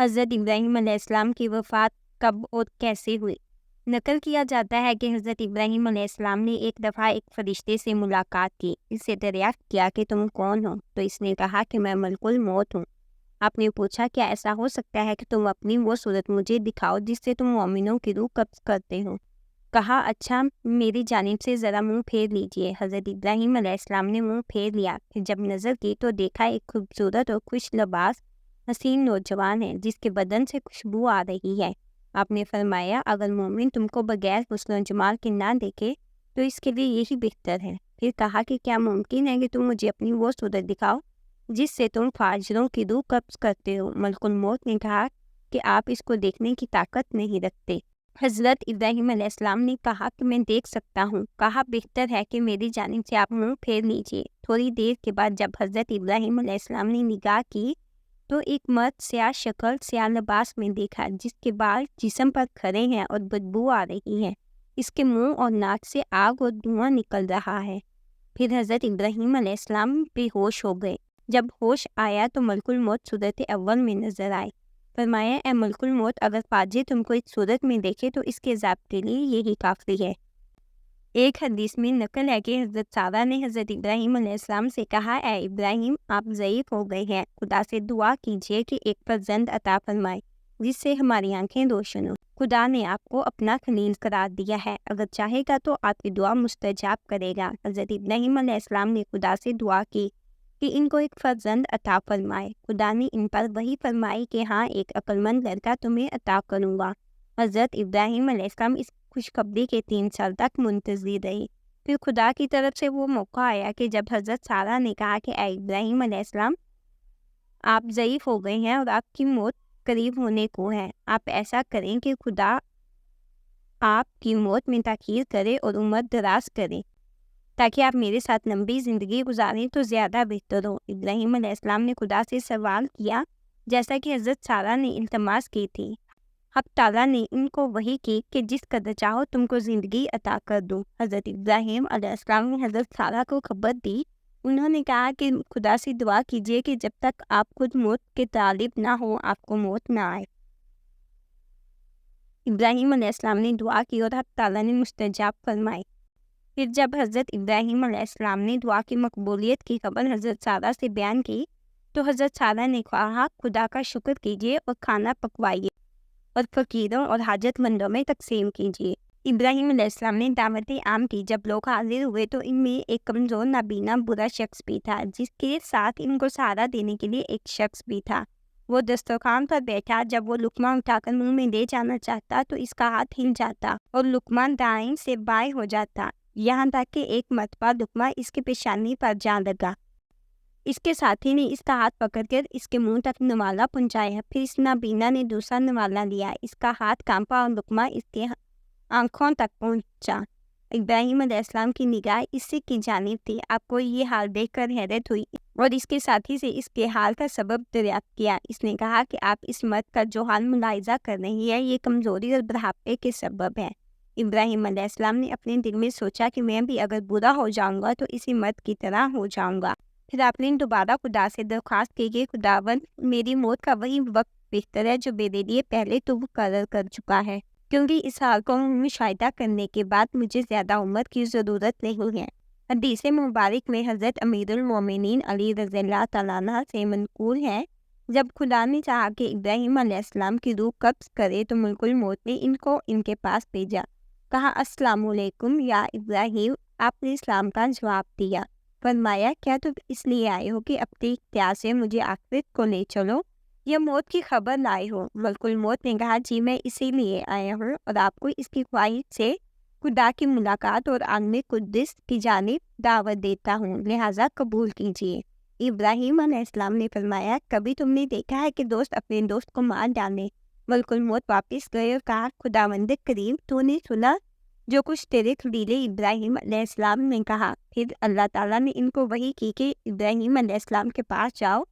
حضرت ابراہیم علیہ السلام کی وفات کب اور کیسے ہوئی؟ نقل کیا جاتا ہے کہ حضرت ابراہیم علیہ السلام نے ایک دفعہ ایک فرشتے سے ملاقات کی۔ اس سے دریافت کیا کہ تم کون ہو؟ تو اس نے کہا کہ میں ملک الموت ہوں۔ آپ نے پوچھا کیا ایسا ہو سکتا ہے کہ تم اپنی وہ صورت مجھے دکھاؤ جس سے تم مومنوں کی روح قبض کرتے ہو؟ کہا اچھا میری جانب سے ذرا منہ پھیر لیجئے۔ حضرت ابراہیم علیہ السلام نے منہ پھیر لیا، پھر جب نظر کی تو دیکھا ایک خوبصورت اور خوش لباس حسین نوجوان ہے جس کے بدن سے خوشبو آ رہی ہے۔ آپ نے فرمایا اگر مومن تم کو بغیر حسن و جمال کے نہ دیکھے تو اس کے لیے یہی بہتر ہے۔ پھر کہا کہ کیا ممکن ہے کہ تم مجھے اپنی وہ صورت دکھاؤ جس سے تم فاجروں کی روح قبض کرتے ہو؟ ملک الموت نے کہا کہ آپ اس کو دیکھنے کی طاقت نہیں رکھتے۔ حضرت ابراہیم علیہ السلام نے کہا کہ میں دیکھ سکتا ہوں۔ کہا بہتر ہے کہ میری جانب سے آپ منہ پھیر لیجئے۔ تھوڑی دیر کے بعد جب حضرت ابراہیم علیہ السلام نے نگاہ کی تو ایک مرد سیاہ شکل سیاہ لباس میں دیکھا جس کے بال جسم پر کھڑے ہیں اور بدبو آ رہی ہے۔ اس کے منہ اور ناک سے آگ اور دھواں نکل رہا ہے۔ پھر حضرت ابراہیم علیہ السلام بے ہوش ہو گئے۔ جب ہوش آیا تو ملک الموت صورت اول میں نظر آئے۔ فرمایا اے ملک الموت اگر فاجر تم کو اس صورت میں دیکھے تو اس کے عذاب کے لیے یہی کافی ہے۔ ایک حدیث میں نقل ہے کہ حضرت سارہ نے حضرت ابراہیم علیہ السلام سے کہا اے ابراہیم آپ ضعیف ہو گئے ہیں، خدا سے دعا کیجیے کہ ایک فرزند عطا فرمائے جس سے ہماری آنکھیں روشن ہوں۔ خدا نے آپ کو اپنا خلیل قرار دیا ہے، اگر چاہے گا تو آپ کی دعا مستجاب کرے گا۔ حضرت ابراہیم علیہ السلام نے خدا سے دعا کی کہ ان کو ایک فرزند عطا فرمائے۔ خدا نے ان پر وحی فرمائی کہ ہاں ایک عقلمند لڑکا تمہیں عطا کروں گا۔ حضرت ابراہیم علیہ السلام اس خوشخبری کے 3 سال تک منتظر رہے۔ پھر خدا کی طرف سے وہ موقع آیا کہ جب حضرت سارہ نے کہا کہ اے ابراہیم علیہ السلام آپ ضعیف ہو گئے ہیں اور آپ کی موت قریب ہونے کو ہے، آپ ایسا کریں کہ خدا آپ کی موت میں تاخیر کرے اور عمر دراز کرے تاکہ آپ میرے ساتھ لمبی زندگی گزاریں تو زیادہ بہتر ہو۔ ابراہیم علیہ السلام نے خدا سے سوال کیا جیسا کہ حضرت سارہ نے التماس کی تھی۔ حق تعالیٰ نے ان کو وحی کی کہ جس قدر چاہو تم کو زندگی عطا کر دوں۔ حضرت ابراہیم علیہ السلام نے حضرت سارہ کو خبر دی۔ انہوں نے کہا کہ خدا سے دعا کیجیے کہ جب تک آپ خود موت کے طالب نہ ہو آپ کو موت نہ آئے۔ ابراہیم علیہ السلام نے دعا کی اور حق تعالیٰ نے مستجاب فرمائی۔ پھر جب حضرت ابراہیم علیہ السلام نے دعا کی مقبولیت کی خبر حضرت سارہ سے بیان کی تو حضرت سارہ نے کہا خدا کا شکر کیجیے اور کھانا پکوائیے اور فقیروں اور حاجت مندوں میں تقسیم کیجیے۔ ابراہیم علیہ السلام نے دعوت عام کی۔ جب لوگ حاضر ہوئے تو ان میں ایک کمزور نابینا برا شخص بھی تھا جس کے ساتھ ان کو سہارا دینے کے لیے ایک شخص بھی تھا۔ وہ دسترخوان پر بیٹھا، جب وہ لقمہ اٹھا کر منہ میں لے جانا چاہتا تو اس کا ہاتھ ہل جاتا اور لقمہ دائیں سے بائیں ہو جاتا، یہاں تک کہ ایک مرتبہ لقمہ اس کے پیشانی پر جا لگا۔ اس کے ساتھی نے اس کا ہاتھ پکڑ کر اس کے منہ تک نوالا پہنچایا، پھر اس نابینا نے دوسرا نوالا لیا، اس کا ہاتھ کانپا اور لقمہ اس کے آنکھوں تک پہنچا۔ ابراہیم علیہ السلام کی نگاہ اسی کی جانب تھی۔ آپ کو یہ حال دیکھ کر حیرت ہوئی اور اس کے ساتھی سے اس کے حال کا سبب دریافت کیا۔ اس نے کہا کہ آپ اس مرد کا جو حال ملاحظہ کر رہی ہے یہ کمزوری اور بڑھاپے کے سبب ہے۔ ابراہیم علیہ السلام نے اپنے دل میں سوچا کہ میں بھی اگر برا ہو جاؤں گا تو اسی مرد کی طرح ہو جاؤں گا۔ پھر آپ نے دوبارہ خدا سے درخواست کی کہ خداوند میری موت کا وہی وقت بہتر ہے جو میرے لیے پہلے تو مقرر کر چکا ہے، کیونکہ اس حال کو مشاہدہ کرنے کے بعد مجھے زیادہ عمر کی ضرورت نہیں ہے۔ حدیث مبارک میں حضرت امیر المومنین علی رضی اللہ تعالیٰ عنہ سے منقول ہے جب خدا نے چاہا کہ ابراہیم علیہ السلام کی روح قبض کرے تو ملک الموت نے ان کو ان کے پاس بھیجا۔ کہا السلام علیکم یا ابراہیم، آپ نے اسلام کا جواب دیا۔ فرمایا کیا تم اس لیے آئے ہو کہ اپنے اختیار سے مجھے آخرت کو لے چلو یا موت کی خبر لائے ہو؟ ملک الموت نے کہا جی میں اسی لیے آیا ہوں اور آپ کو اس کی خواہش سے خدا کی ملاقات اور عالم قدس کی جانب دعوت دیتا ہوں، لہٰذا قبول کیجیے۔ ابراہیم علیہ السلام نے فرمایا کبھی تم نے دیکھا ہے کہ دوست اپنے دوست کو مار ڈالے؟ ملک الموت واپس گئے اور کہا خداوند کریم تو نے سنا جو کچھ تیرے خلیل ابراہیم علیہ السلام نے کہا۔ پھر اللہ تعالیٰ نے ان کو وحی کی کہ ابراہیم علیہ السلام کے پاس جاؤ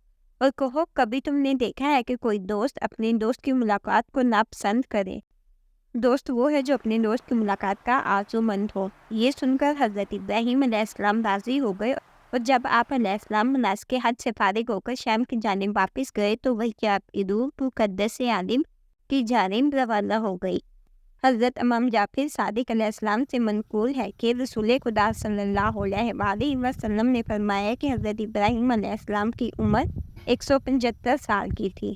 اور کہو کبھی تم نے دیکھا ہے کہ کوئی دوست اپنے دوست کی ملاقات کو ناپسند کرے؟ دوست وہ ہے جو اپنے دوست کی ملاقات کا آرزو مند ہو۔ یہ سن کر حضرت ابراہیم علیہ السلام راضی ہو گئے اور جب آپ علیہ السلام مناسک حج سے فارغ ہو کر شام کی جانب واپس گئے تو وہی آپ کی روح مقدس عالم کی جانب روانہ ہو گئی۔ حضرت امام جعفر صادق علیہ السلام سے منقول ہے کہ رسول خدا صلی اللہ علیہ وآلہ وسلم نے فرمایا کہ حضرت ابراہیم علیہ السلام کی عمر 175 سال کی تھی۔